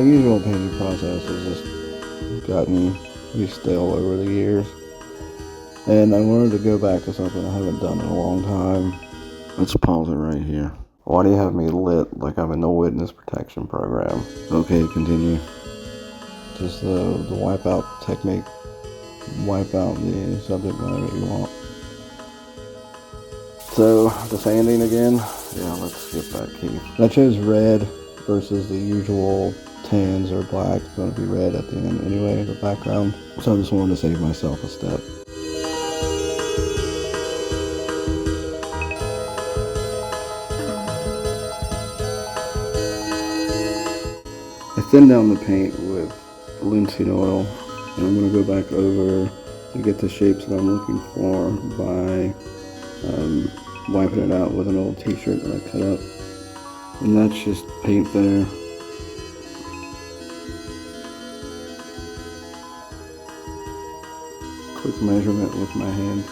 my usual painting process has just gotten me stale over the years. And I wanted to go back to something I haven't done in a long time. Let's pause it right here. Why do you have me lit like I'm in the witness protection program? Okay, continue. Just the wipeout technique. Wipe out the subject matter you want. So, the sanding again. Yeah, let's skip that key. I chose red versus the usual tans or black. It's going to be red at the end anyway, the background. So I just wanted to save myself a step. I thin down the paint with linseed oil, and I'm going to go back over to get the shapes that I'm looking for by wiping it out with an old t-shirt that I cut up. And that's just paint thinner. Quick measurement with my hand.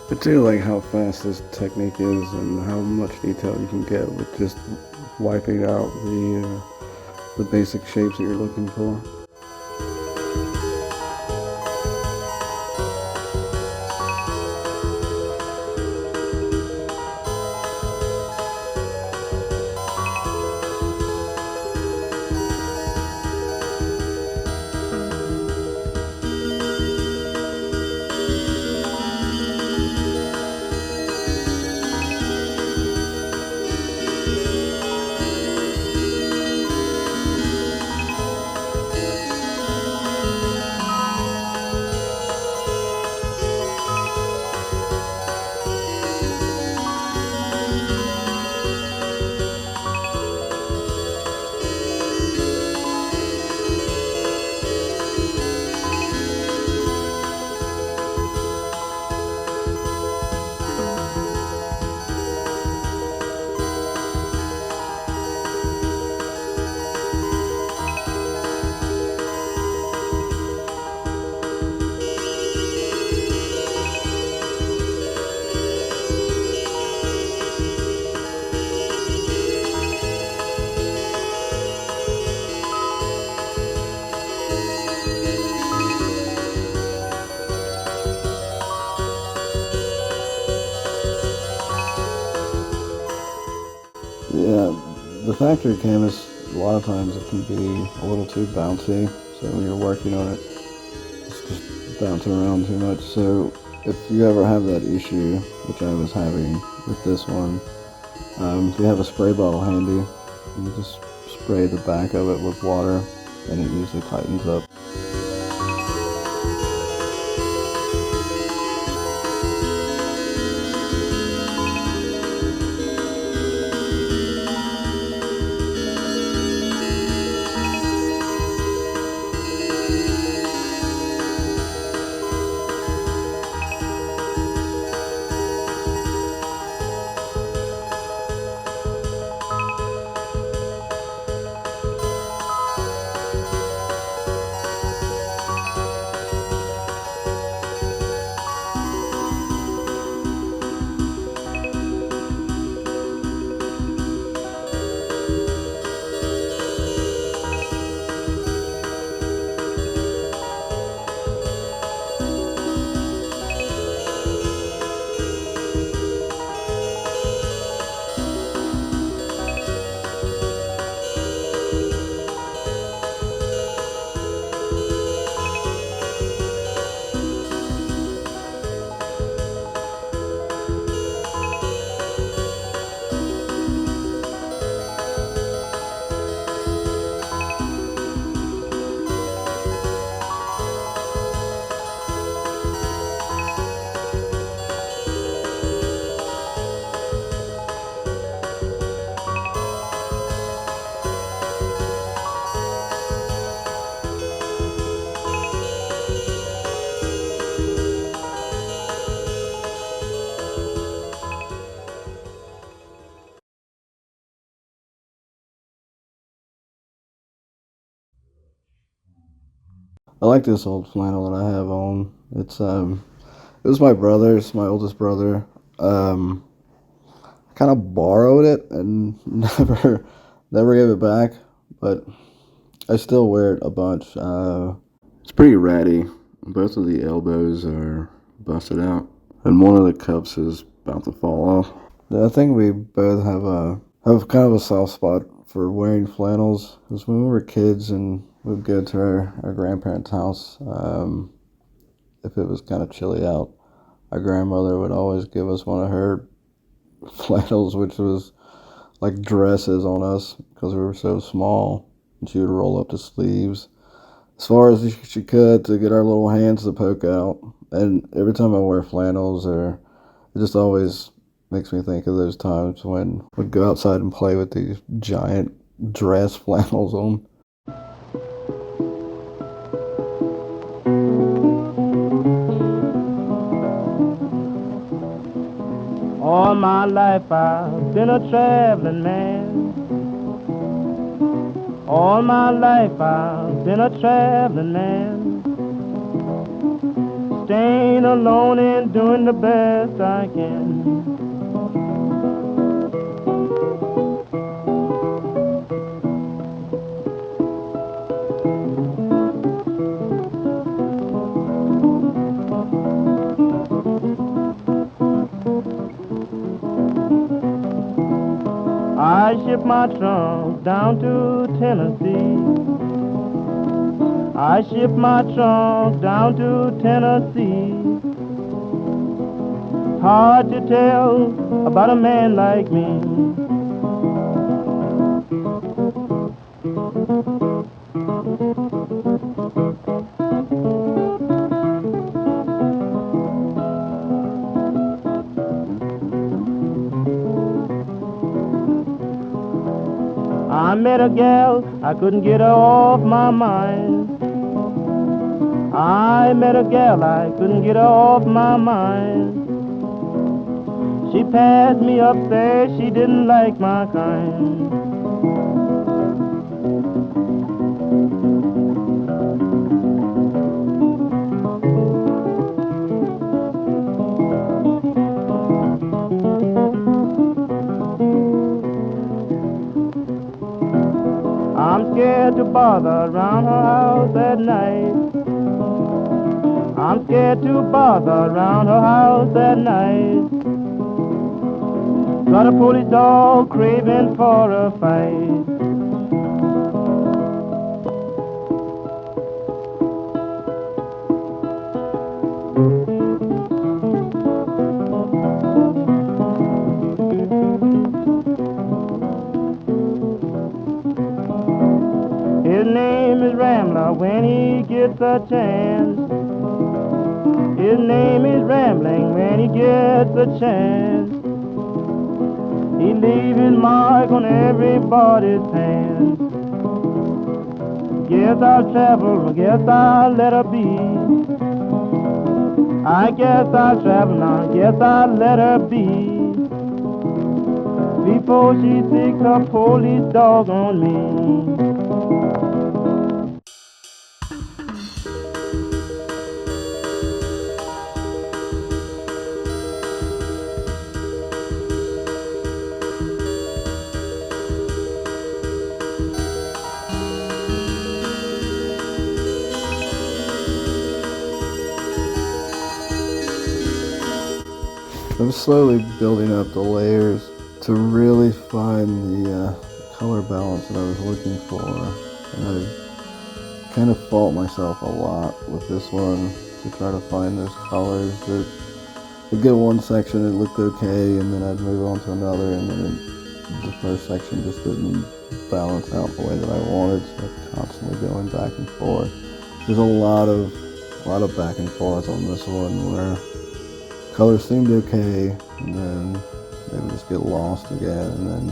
I do like how fast this technique is and how much detail you can get with just wiping out the basic shapes that you're looking for. Yeah, the factory canvas, a lot of times it can be a little too bouncy. So when you're working on it, it's just bouncing around too much. So if you ever have that issue, which I was having with this one, if you have a spray bottle handy, you just spray the back of it with water and it usually tightens up. I like this old flannel that I have on. It's It was my brother's, my oldest brother. Kind of borrowed it and never gave it back, but I still wear it a bunch. It's pretty ratty. Both of the elbows are busted out, and one of the cups is about to fall off. I think we both have kind of a soft spot for wearing flannels. Because when we were kids and we'd go to our grandparents' house, if it was kind of chilly out, our grandmother would always give us one of her flannels, which was like dresses on us because we were so small. And she would roll up the sleeves as far as she could to get our little hands to poke out. And every time I wear flannels, it just always makes me think of those times when we'd go outside and play with these giant dress flannels on. All my life I've been a traveling man. All my life I've been a traveling man. Staying alone and doing the best I can. I shipped my trunk down to Tennessee. I shipped my trunk down to Tennessee. Hard to tell about a man like me. I met a gal, I couldn't get her off my mind. I met a gal, I couldn't get her off my mind. She passed me upstairs, she didn't like my kind. I'm scared to bother around her house at night. I'm scared to bother around her house at night. Got a police dog craving for a fight. His name is Rambler when he gets a chance. His name is Rambling when he gets a chance. He leaves his mark on everybody's hands. Guess I'll travel, guess I'll let her be. I guess I'll travel now, guess I'll let her be. Before she sticks her police dog on me. I'm slowly building up the layers to really find the color balance that I was looking for, and I kind of fault myself a lot with this one to try to find those colors that I'd get one section and it looked okay, and then I'd move on to another, and then the first section just didn't balance out the way that I wanted, so I'm constantly going back and forth. There's a lot of back and forth on this one where colors seemed okay, and then they would just get lost again, and then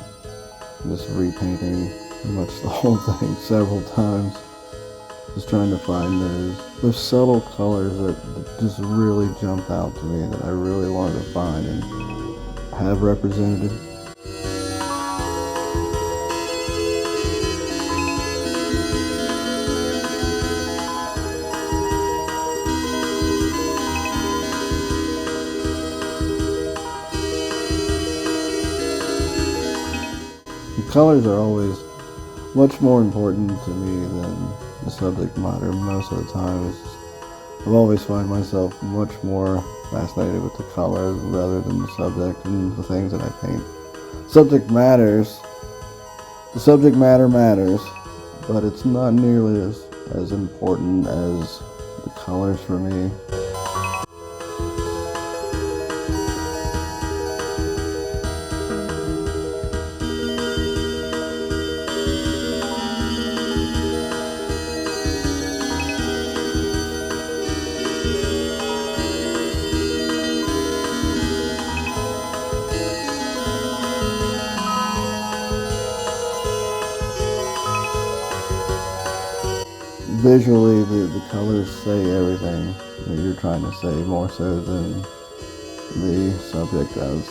just repainting pretty much the whole thing several times, just trying to find those subtle colors that just really jumped out to me, that I really wanted to find and have represented. colors are always much more important to me than the subject matter most of the time. I've always find myself much more fascinated with the colors rather than the subject and the things that I paint. Subject matters. The subject matter matters, but it's not nearly as important as the colors for me. Visually, the colors say everything that you're trying to say more so than the subject does.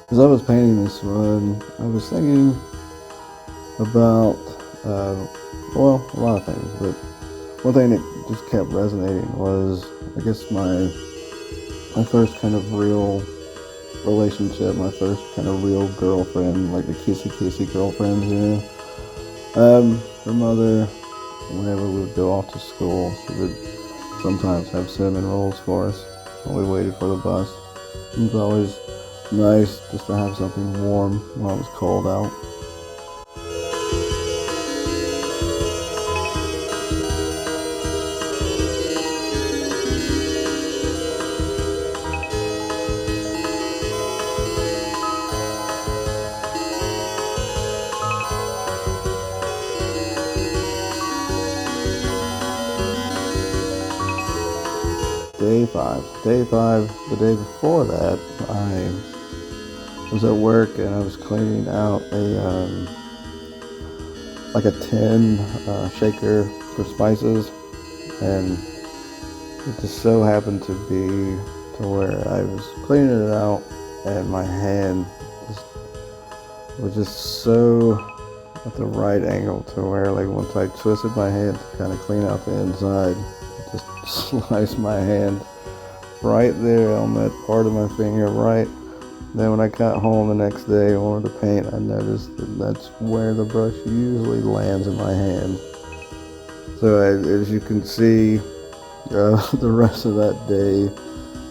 As I was painting this one, I was thinking about, a lot of things, but one thing that just kept resonating was, I guess, my first kind of real relationship, my first kind of real girlfriend, like the kissy girlfriend, you know. Her mother, whenever we would go off to school, she would sometimes have cinnamon rolls for us while we waited for the bus. It was always nice just to have something warm while it was cold out. Day five, the day before that, I was at work and I was cleaning out like a tin shaker for spices, and it just so happened to be to where I was cleaning it out and my hand was just so at the right angle to where, like, once I twisted my hand to kind of clean out the inside, it just sliced my hand right there on that part of my finger, right. Then when I got home the next day and wanted to paint, I noticed that that's where the brush usually lands in my hand. So as you can see, the rest of that day,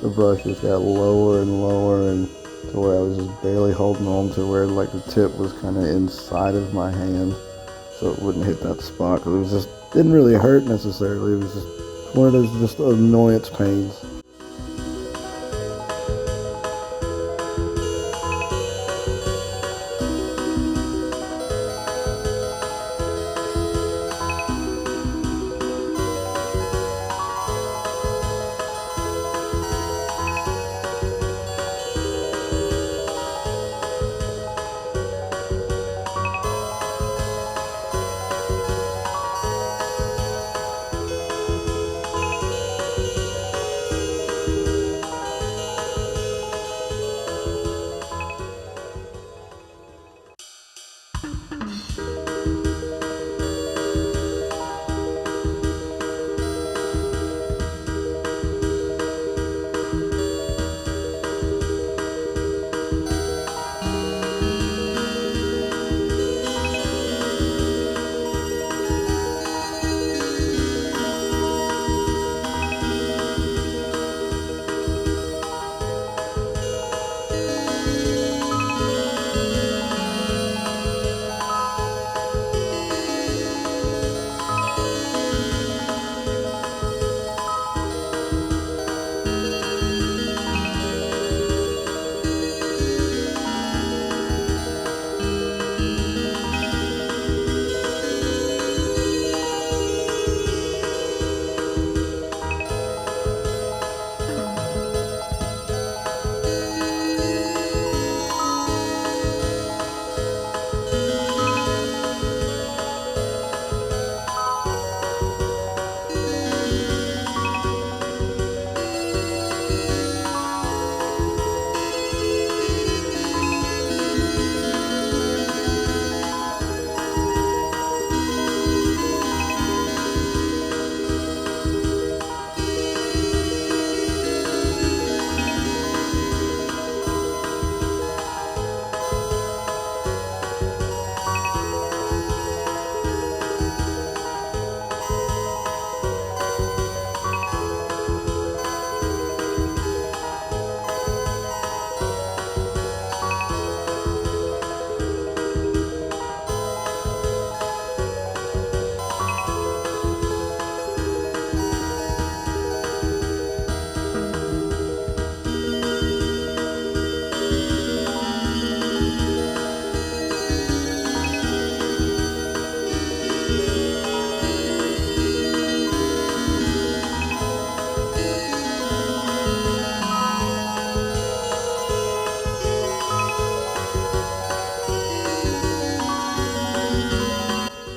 the brush just got lower and lower, and to where I was just barely holding on to where, like, the tip was kind of inside of my hand, so it wouldn't hit that spot. Cause it was just didn't really hurt necessarily. It was just one of those just annoyance pains.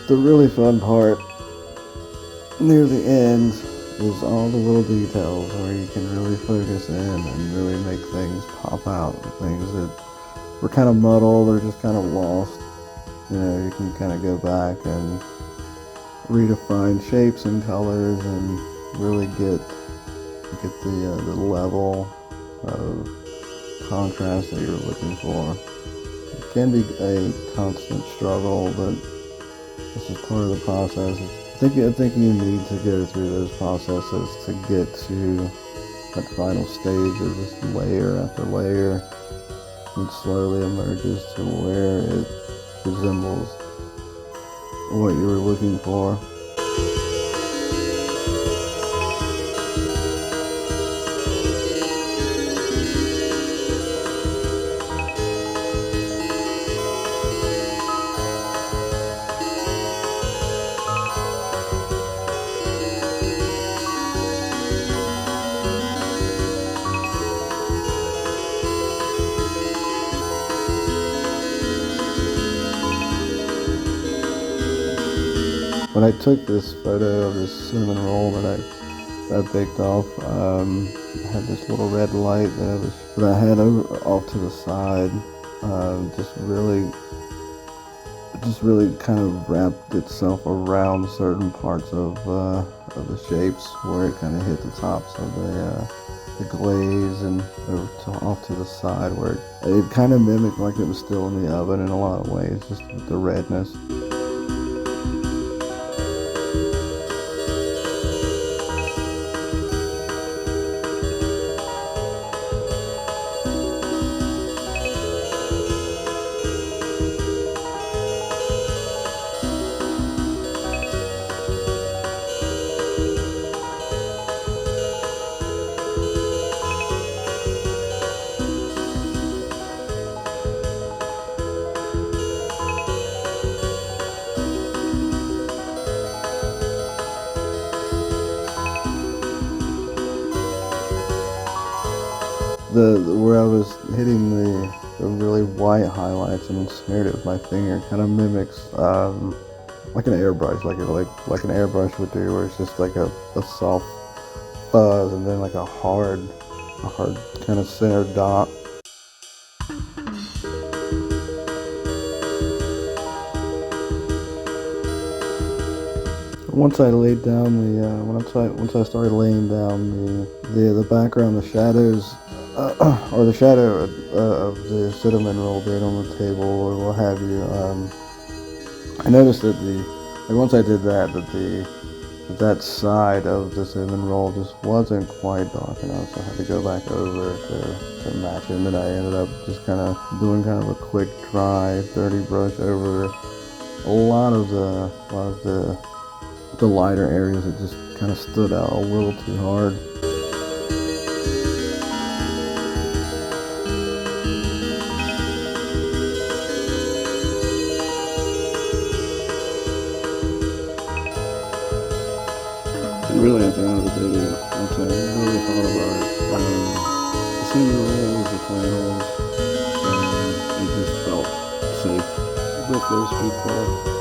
The really fun part near the end is all the little details where you can really focus in and really make things pop out. Things that were kind of muddled or just kind of lost. You can kind of go back and redefine shapes and colors and really get the level of contrast that you're looking for. It can be a constant struggle, but this is part of the process. I think you need to go through those processes to get to that final stage of just layer after layer. It slowly emerges to where it resembles what you were looking for. When I took this photo of this cinnamon roll that I baked off, I had this little red light that I had off to the side. Just really kind of wrapped itself around certain parts of the shapes where it kind of hit the tops of the glaze and off to the side where it kind of mimicked like it was still in the oven in a lot of ways, just with the redness. Where I was hitting the really white highlights and smeared it with my finger kind of mimics like an airbrush, like an airbrush would do, where it's just like a soft fuzz and then like a hard kind of center dot. Once I laid down once I started laying down the background, the shadows, or the shadow of the cinnamon roll being on the table or what have you, I noticed that once I did that, that side of the cinnamon roll just wasn't quite dark enough, so I had to go back over to match it, and then I ended up just kind of doing kind of a quick dry, dirty brush over a lot of the lighter areas that just kind of stood out a little too hard. And really, at the end of the day, once I really thought about it, the cinnamon roll was the flannels, and it just felt safe with those people.